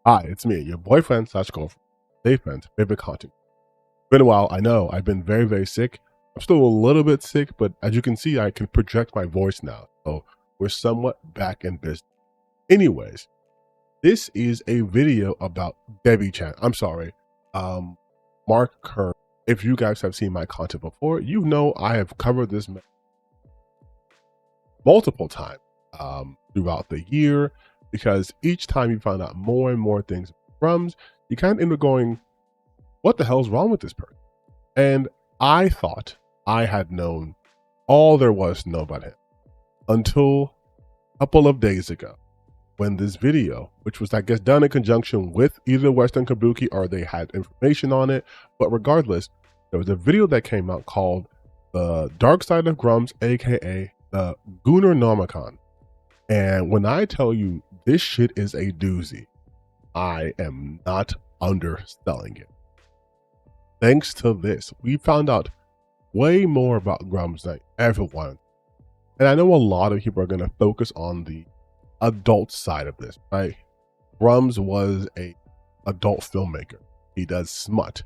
Hi, it's me, your boyfriend slash girlfriend, Dave Friend's favorite content. Been a while, I know. I've been very, very sick. I'm still a little bit sick, but as you can see, I can project my voice now. So we're somewhat back in business. Anyways, this is a video about debbi-chan. I'm sorry, Mark Kerr. If you guys have seen my content before, you know I have covered this multiple times throughout the year, because each time you find out more and more things from Grummz, you kind of end up going, what the hell's wrong with this person? And I thought I had known all there was to know about him until a couple of days ago, when this video, which was, I guess, done in conjunction with either Western Kabuki or they had information on it, but regardless, there was a video that came out called The Dark Side of Grummz, aka the Gunnar Nomicon. And when I tell you this shit is a doozy, I am not underselling it. Thanks to this, we found out way more about Grummz than I ever wanted. And I know a lot of people are going to focus on the adult side of this, right? Grummz was a adult filmmaker. He does smut,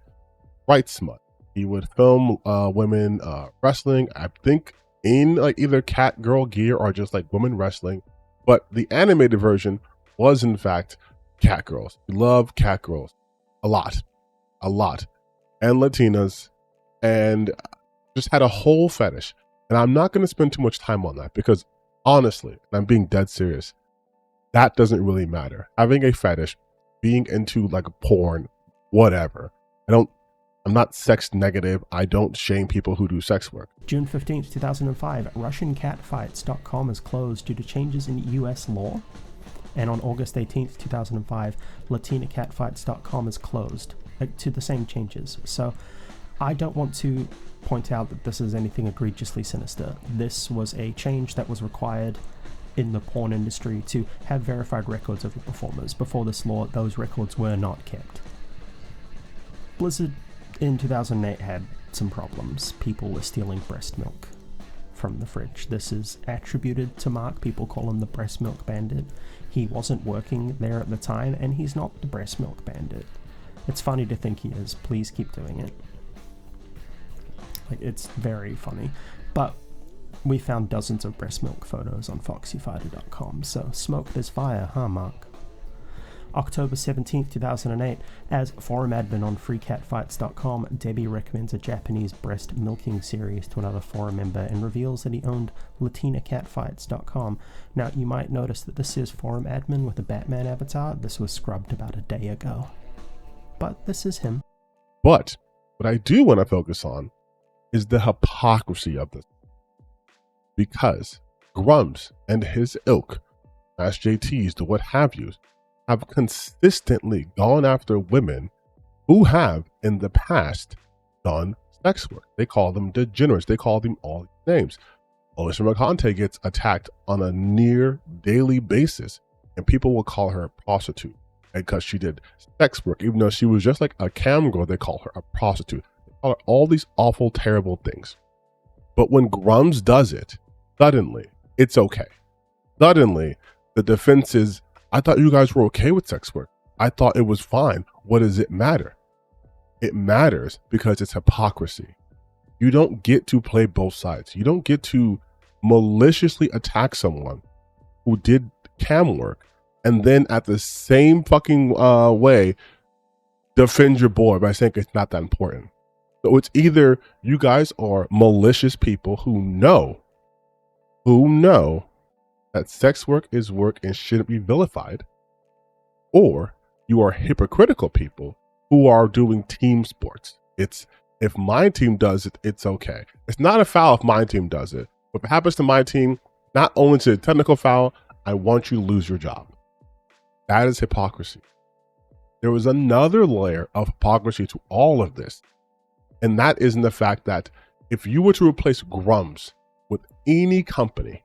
writes smut. He would film women wrestling, I think in like either cat girl gear or just like women wrestling. But the animated version was in fact cat girls. He loved cat girls a lot, and Latinas, and just had a whole fetish. And I'm not going to spend too much time on that because honestly, and I'm being dead serious, that doesn't really matter. Having a fetish, being into like a porn, whatever. I'm not sex negative. I don't shame people who do sex work. June 15th, 2005, RussianCatfights.com is closed due to changes in US law. And on August 18th, 2005, LatinaCatfights.com is closed to the same changes. So I don't want to point out that this is anything egregiously sinister. This was a change that was required in the porn industry to have verified records of the performers. Before this law, those records were not kept. Blizzard in 2008 had some problems. People were stealing breast milk from the fridge. This is attributed to Mark. People call him the breast milk bandit. He wasn't working there at the time, and he's not the breast milk bandit. It's funny to think he is. Please keep doing it. Like, it's very funny. But we found dozens of breast milk photos on foxyfighter.com, so smoke there's fire, huh, Mark? October 17th, 2008, as forum admin on freecatfights.com, Debbie recommends a Japanese breast milking series to another forum member and reveals that he owned latinacatfights.com. Now, you might notice that this is forum admin with a Batman avatar. This was scrubbed about a day ago. But this is him. But what I do want to focus on is the hypocrisy of this. Because Grummz and his ilk, SJTs, the what have yous, have consistently gone after women who have in the past done sex work. They call them degenerates. They call them all these names. Olisha McConte gets attacked on a near daily basis, and people will call her a prostitute because she did sex work. Even though she was just like a cam girl, they call her a prostitute. They call her all these awful, terrible things. But when Grummz does it, suddenly it's okay. Suddenly the defense is, I thought you guys were okay with sex work. I thought it was fine. What does it matter? It matters because it's hypocrisy. You don't get to play both sides. You don't get to maliciously attack someone who did cam work and then at the same fucking way defend your boy by saying it's not that important. So it's either you guys are malicious people who know that sex work is work and shouldn't be vilified, or you are hypocritical people who are doing team sports. It's, if my team does it, it's okay. It's not a foul if my team does it. If it happens to my team, not only is it a technical foul, I want you to lose your job. That is hypocrisy. There was another layer of hypocrisy to all of this, and that is in the fact that if you were to replace Grummz with any company,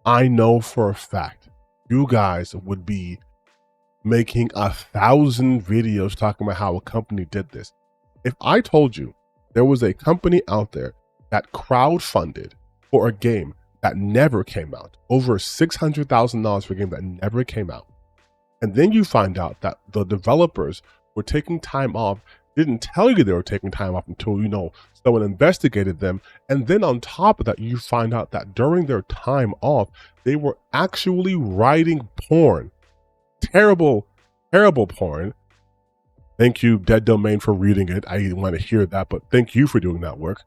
I know for a fact you guys would be making 1,000 videos talking about how a company did this. If I told you there was a company out there that crowdfunded for a game that never came out, over $600,000 for a game that never came out, And then you find out that the developers were taking time off, didn't tell you they were taking time off until, someone investigated them. And then on top of that, you find out that during their time off, they were actually writing porn. Terrible, terrible porn. Thank you, Dead Domain, for reading it. I didn't want to hear that, but thank you for doing that work.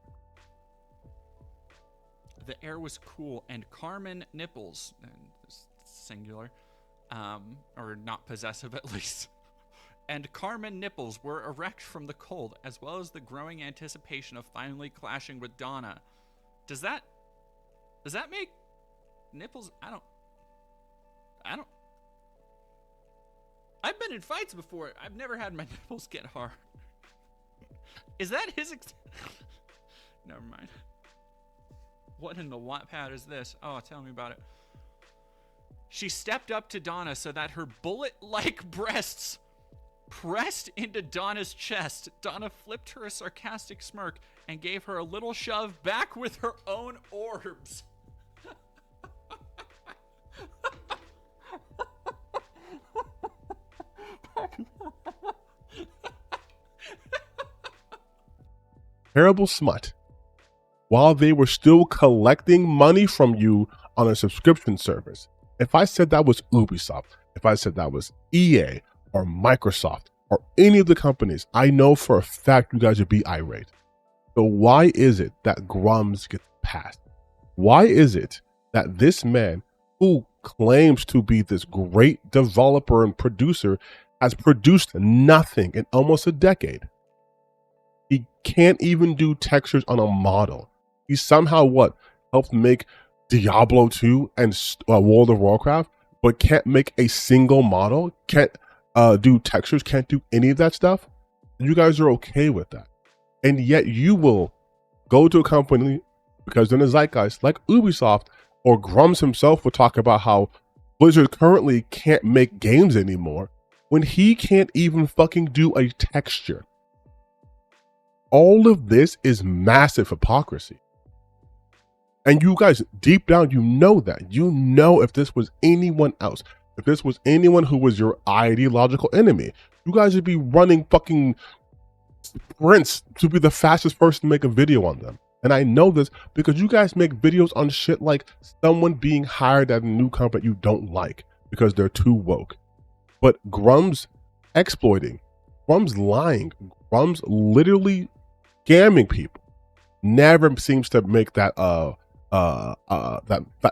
The air was cool, and Carmen nipples, singular, or not possessive at least, and Carmen nipples were erect from the cold, as well as the growing anticipation of finally clashing with Donna. Does that make nipples? I don't. I've been in fights before. I've never had my nipples get hard. Is that his? Never mind. What in the Wattpad is this? Oh, tell me about it. She stepped up to Donna so that her bullet-like breasts pressed into Donna's chest. Donna flipped her a sarcastic smirk and gave her a little shove back with her own orbs. Terrible smut. While they were still collecting money from you on a subscription service. If I said that was Ubisoft, if I said that was EA or Microsoft or any of the companies, I know for a fact you guys would be irate. So why is it that Grummz gets passed? Why is it that this man, who claims to be this great developer and producer, has produced nothing in almost a decade? He can't even do textures on a model. He somehow helped make Diablo 2 and World of Warcraft, but can't make a single model, can't do textures, can't do any of that stuff. You guys are okay with that. And yet you will go to a company, because in the zeitgeist, like Ubisoft, or Grummz himself will talk about how Blizzard currently can't make games anymore when he can't even fucking do a texture. All of this is massive hypocrisy. And you guys, deep down, you know that. You know if this was anyone else, if this was anyone who was your ideological enemy, you guys would be running fucking sprints to be the fastest person to make a video on them. And I know this because you guys make videos on shit like someone being hired at a new company you don't like because they're too woke. But Grummz exploiting, Grummz lying, Grummz literally scamming people never seems to make that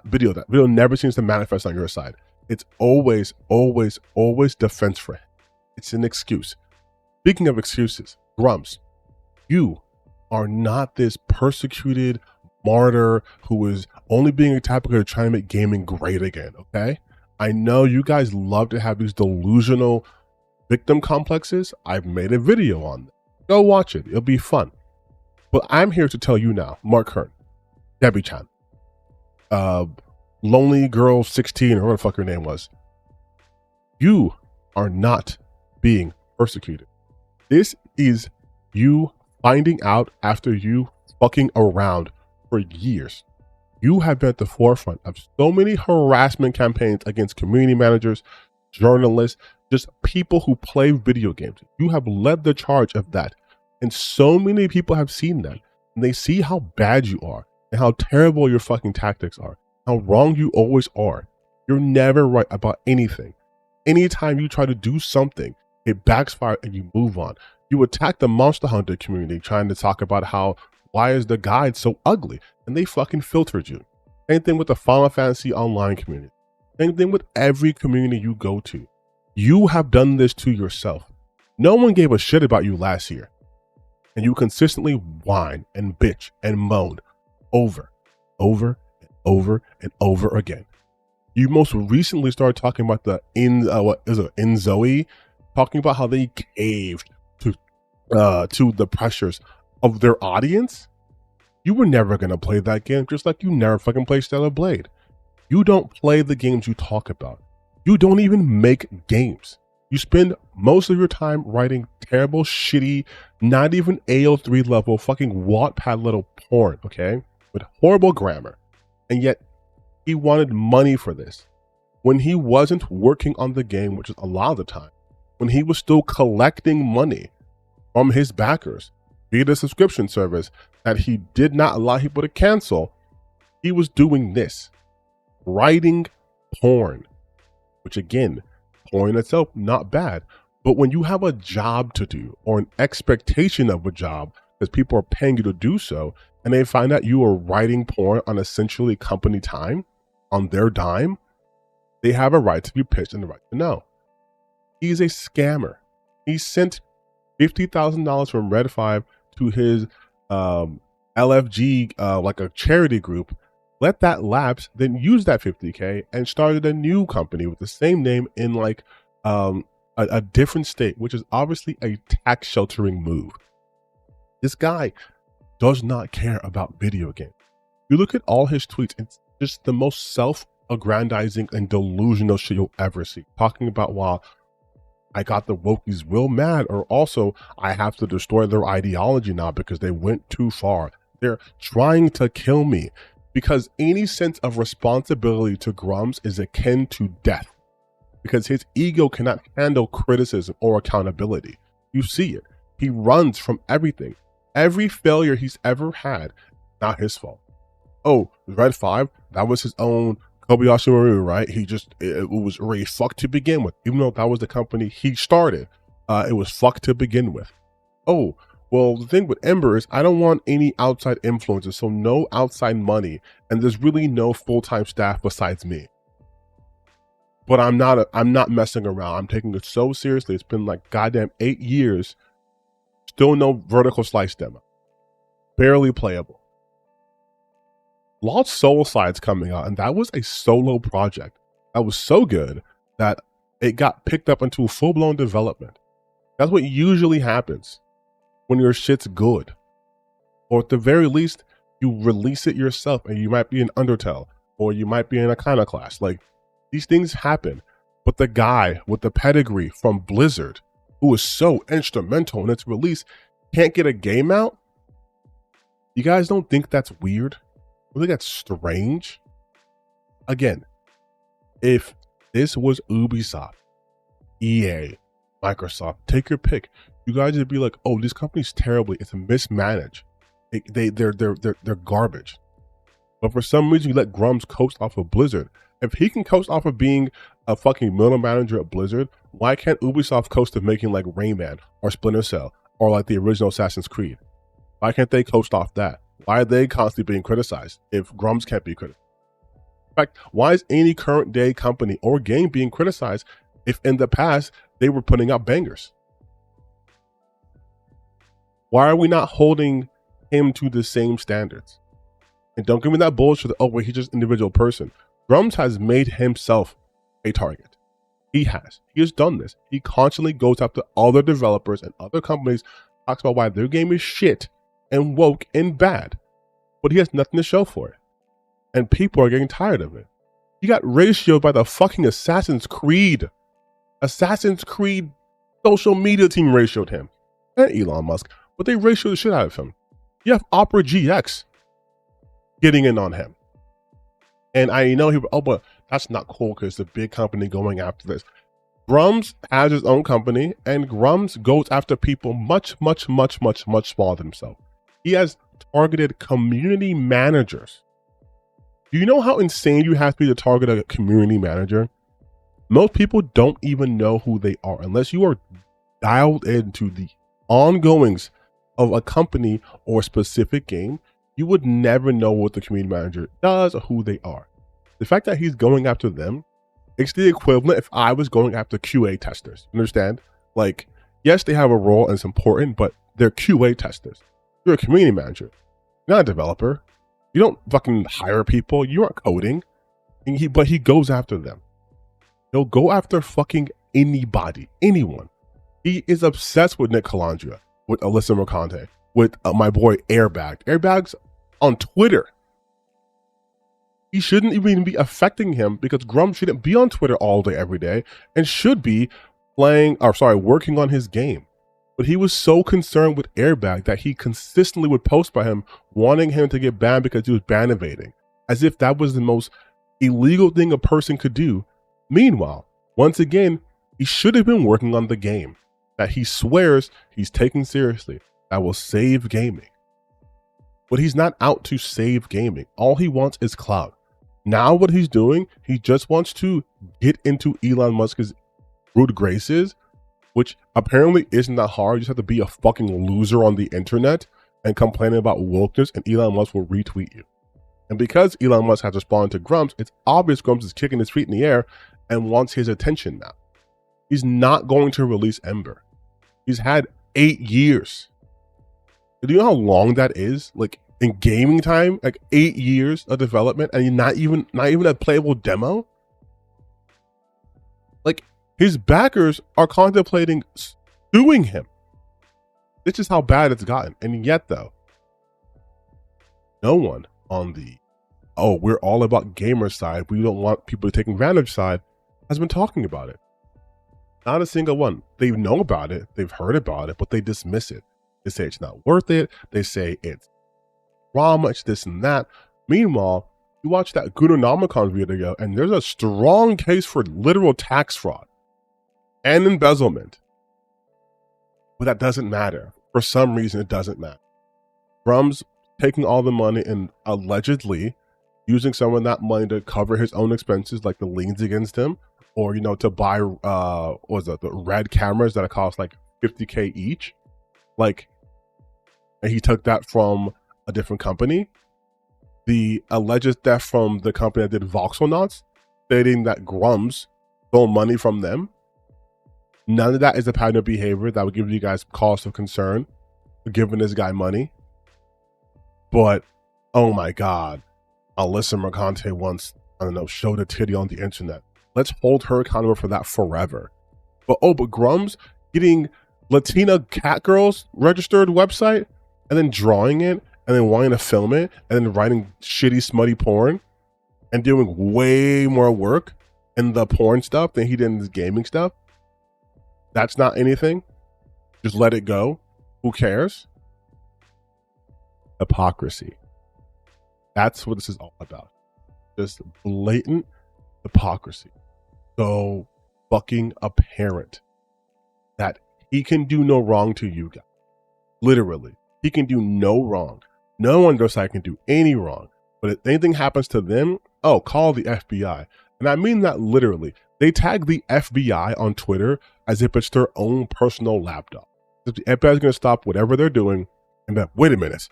video never seems to manifest on your side. It's always defense for him. It's an excuse. Speaking of excuses, Grummz, you are not this persecuted martyr who is only being attacked because they're trying to make gaming great again, okay? I know you guys love to have these delusional victim complexes. I've made a video on them. Go watch it. It'll be fun. But I'm here to tell you now, Mark Hearn, debbi-chan, Lonely Girl 16, or whatever the fuck her name was. You are not being persecuted. This is you finding out after you fucking around for years. You have been at the forefront of so many harassment campaigns against community managers, journalists, just people who play video games. You have led the charge of that. And so many people have seen that. And they see how bad you are and how terrible your fucking tactics are, how wrong you always are. You're never right about anything. Anytime you try to do something, it backfires and you move on. You attack the Monster Hunter community trying to talk about how, why is the guide so ugly? And they fucking filtered you. Same thing with the Final Fantasy Online community. Same thing with every community you go to. You have done this to yourself. No one gave a shit about you last year. And you consistently whine and bitch and moan over and over again. You most recently started talking about the Zoe, talking about how they caved to the pressures of their audience. You were never gonna play that game, just like you never fucking play Stellar Blade. You don't play the games you talk about. You don't even make games. You spend most of your time writing terrible, shitty, not even AO3 level fucking Wattpad little porn, okay? With horrible grammar. And yet, he wanted money for this. when he wasn't working on the game, which is a lot of the time, when he was still collecting money from his backers via the subscription service that he did not allow people to cancel, he was doing this, writing porn, which again, porn itself, not bad. But when you have a job to do or an expectation of a job because people are paying you to do so, and they find out you are writing porn on essentially company time, on their dime, they have a right to be pissed and the right to know. He's a scammer. He sent $50,000 from Red 5 to his LFG, like a charity group, let that lapse, then use that $50K and started a new company with the same name in like a different state, which is obviously a tax sheltering move. This guy does not care about video games. You look at all his tweets, it's just the most self-aggrandizing and delusional shit you'll ever see. Talking about, wow, I got the wokies real mad, or also I have to destroy their ideology now because they went too far. They're trying to kill me, because any sense of responsibility to Grummz is akin to death, because his ego cannot handle criticism or accountability. You see it. He runs from everything. Every failure he's ever had, not his fault. Oh, Red 5, that was his own Kobayashi Maru, right? It was already fucked to begin with. Even though that was the company he started, it was fucked to begin with. Oh, well, the thing with Ember is I don't want any outside influences, so no outside money, and there's really no full-time staff besides me. But I'm not messing around. I'm taking it so seriously. It's been like goddamn 8 years. Still no vertical slice demo. Barely playable. Lost Soul Side's coming out, and that was a solo project that was so good that it got picked up into full-blown development. That's what usually happens when your shit's good. Or at the very least, you release it yourself, and you might be in Undertale, or you might be in Iconoclast. Like, these things happen. But the guy with the pedigree from Blizzard, who was so instrumental in its release, can't get a game out? You guys don't think that's weird? You think that's strange? Again, if this was Ubisoft, EA, Microsoft, take your pick, you guys would be like, oh, this company's terribly, it's mismanaged. They're garbage. But for some reason, you let Grummz coast off of Blizzard. If he can coast off of being a fucking middle manager at Blizzard, why can't Ubisoft coast of making like Rayman or Splinter Cell or like the original Assassin's Creed? Why can't they coast off that? Why are they constantly being criticized if Grummz can't be criticized? In fact, why is any current day company or game being criticized if in the past they were putting out bangers? Why are we not holding him to the same standards? And don't give me that bullshit, oh wait, he's just an individual person. Grummz has made himself a target. He has done this. He constantly goes after other developers and other companies, talks about why their game is shit and woke and bad, but he has nothing to show for it. And people are getting tired of it. He got ratioed by the fucking Assassin's Creed. Assassin's Creed social media team ratioed him. And Elon Musk, but they ratioed the shit out of him. You have Opera GX getting in on him. And I know people, oh, but that's not cool because it's a big company going after this. Grummz has his own company, and Grummz goes after people much, much, much, much, much smaller than himself. He has targeted community managers. Do you know how insane you have to be to target a community manager? Most people don't even know who they are unless you are dialed into the ongoings of a company or a specific game. You would never know what the community manager does or who they are. The fact that he's going after them, it's the equivalent if I was going after QA testers. Understand? Like, yes, they have a role and it's important, but they're QA testers. You're a community manager. You're not a developer. You don't fucking hire people. You aren't coding. But he goes after them. He'll go after fucking anybody, anyone. He is obsessed with Nick Calandria, with Alyssa Mercante, with my boy Airbag. Airbag's on Twitter. He shouldn't even be affecting him because Grummz shouldn't be on Twitter all day, every day, and should be working on his game. But he was so concerned with Airbag that he consistently would post by him, wanting him to get banned because he was ban evading, as if that was the most illegal thing a person could do Meanwhile, once again, he should have been working on the game that he swears he's taking seriously, that will save gaming. But he's not out to save gaming. All he wants is clout. Now what he's doing, he just wants to get into Elon Musk's good graces, which apparently isn't that hard. You just have to be a fucking loser on the internet and complaining about wokeness, and Elon Musk will retweet you. And because Elon Musk has responded to Grummz, it's obvious Grummz is kicking his feet in the air and wants his attention now. He's not going to release Ember. He's had 8 years. Do you know how long that is? Like in gaming time, like 8 years of development, and you're not even a playable demo. Like his backers are contemplating suing him. This is how bad it's gotten. And yet though, no one on the, oh, we're all about gamer side, we don't want people to take advantage side, has been talking about it. Not a single one. They know about it, they've heard about it, but they dismiss it. They say it's not worth it. They say it's drama, it's this and that. Meanwhile, you watch that Gunanomicon video and there's a strong case for literal tax fraud and embezzlement. But that doesn't matter. For some reason, it doesn't matter. Grummz taking all the money and allegedly using some of that money to cover his own expenses, like the liens against him, or, you know, to buy, what was it, the red cameras that cost like $50K each. Like, and he took that from a different company. The alleged theft from the company that did Voxelnauts, stating that Grummz stole money from them. None of that is a pattern of behavior that would give you guys cause of concern for giving this guy money. But, oh my God, Alyssa Mercante once, I don't know, showed a titty on the internet. Let's hold her accountable for that forever. But Grummz getting Latina cat girls registered website and then drawing it and then wanting to film it and then writing shitty, smutty porn and doing way more work in the porn stuff than he did in his gaming stuff. That's not anything. Just let it go. Who cares? Hypocrisy. That's what this is all about. Just blatant hypocrisy. So fucking apparent that he can do no wrong to you guys. Literally. He can do no wrong. No one goes, I can do any wrong. But if anything happens to them, oh, call the FBI. And I mean that literally. They tag the FBI on Twitter as if it's their own personal laptop. If the FBI is going to stop whatever they're doing and then, wait a minute.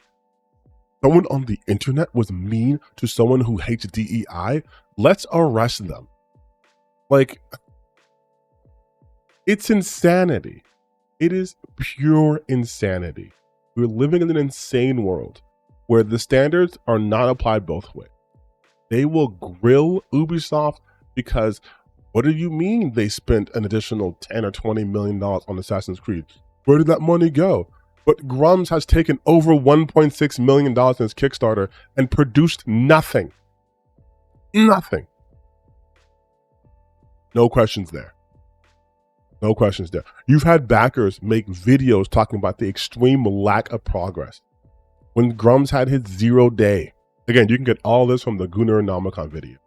Someone on the internet was mean to someone who hates DEI. Let's arrest them. Like, it's insanity. It is pure insanity. We're living in an insane world where the standards are not applied both ways. They will grill Ubisoft because what do you mean they spent an additional 10 or $20 million on Assassin's Creed? Where did that money go? But Grummz has taken over $1.6 million in his Kickstarter and produced nothing. Nothing. No questions there. No questions there. You've had backers make videos talking about the extreme lack of progress. When Grummz had his 0 day, again, you can get all this from the Gunanomicon video.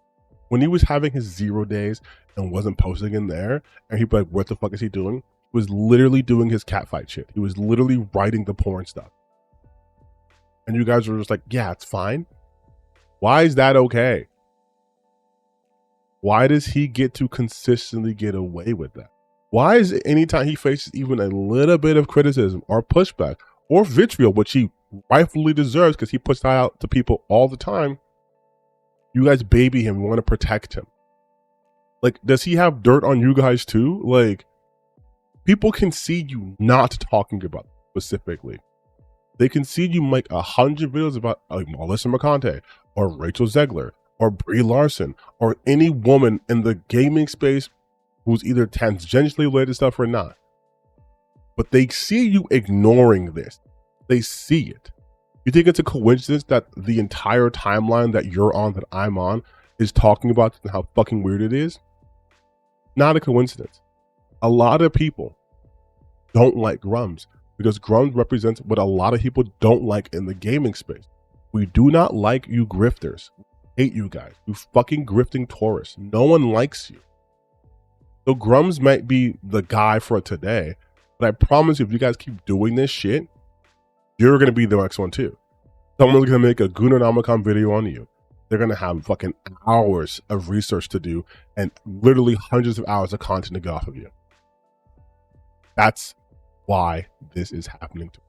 When he was having his 0 days and wasn't posting in there, and he'd be like, what the fuck is he doing? He was literally doing his catfight shit. He was literally writing the porn stuff. And you guys were just like, yeah, it's fine. Why is that okay? Why does he get to consistently get away with that? Why is it anytime he faces even a little bit of criticism or pushback or vitriol, which he rightfully deserves because he puts that out to people all the time, you guys baby him, you want to protect him? Like, does he have dirt on you guys too? Like, people can see you not talking about specifically. They can see you make 100 videos about Alyssa Mercante or Rachel Zegler or Brie Larson or any woman in the gaming space who's either tangentially related to stuff or not. But they see you ignoring this. They see it. You think it's a coincidence that the entire timeline that you're on, that I'm on, is talking about how fucking weird it is? Not a coincidence. A lot of people don't like Grummz because Grummz represents what a lot of people don't like in the gaming space. We do not like you grifters. We hate you guys. You fucking grifting tourists. No one likes you. So Grummz might be the guy for today, but I promise you, if you guys keep doing this shit, you're gonna be the next one too. Someone's gonna make a Goonernomicon video on you. They're gonna have fucking hours of research to do and literally hundreds of hours of content to get off of you. That's why this is happening to me.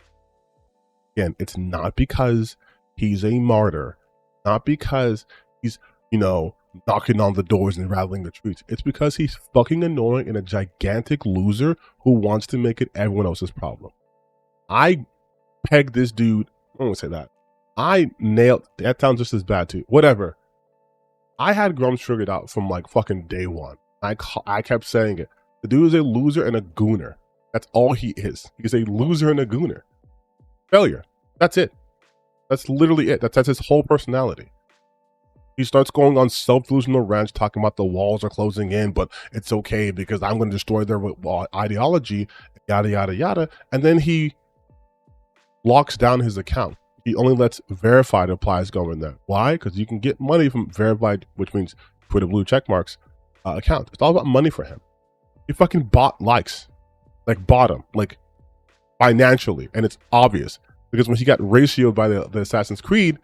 Again, it's not because he's a martyr, not because he's, you know, knocking on the doors and rattling the streets. It's because he's fucking annoying and a gigantic loser who wants to make it everyone else's problem. I pegged this dude. I don't want to say that. I nailed, that sounds just as bad too. Whatever. I had Grummz figured out from like fucking day one. I kept saying it. The dude is a loser and a gooner. That's all he is. He's a loser and a gooner. Failure. That's it. That's literally it. That's his whole personality. He starts going on self-delusional rants talking about the walls are closing in, but it's okay because I'm going to destroy their ideology, yada, yada, yada. And then he locks down his account. He only lets verified replies go in there. Why? Because you can get money from verified, which means Twitter blue check marks, account. It's all about money for him. He fucking bought likes, like bought them, like financially. And it's obvious because when he got ratioed by the Assassin's Creed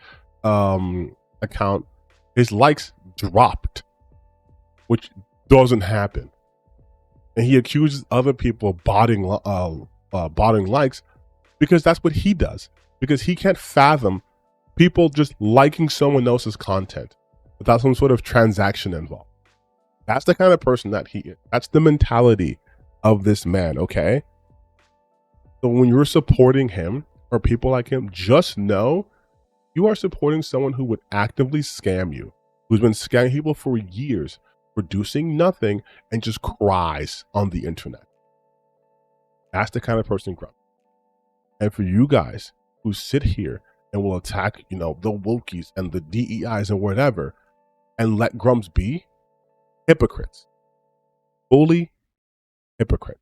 account, his likes dropped, which doesn't happen. And he accuses other people of botting likes because that's what he does. Because he can't fathom people just liking someone else's content without some sort of transaction involved. That's the kind of person that he is. That's the mentality of this man, okay? So when you're supporting him or people like him, just know you are supporting someone who would actively scam you, who's been scamming people for years, producing nothing, and just cries on the internet. That's the kind of person Grummz. And for you guys who sit here and will attack, you know, the wokies and the DEIs and whatever, and let Grummz be, hypocrites. Fully hypocrite.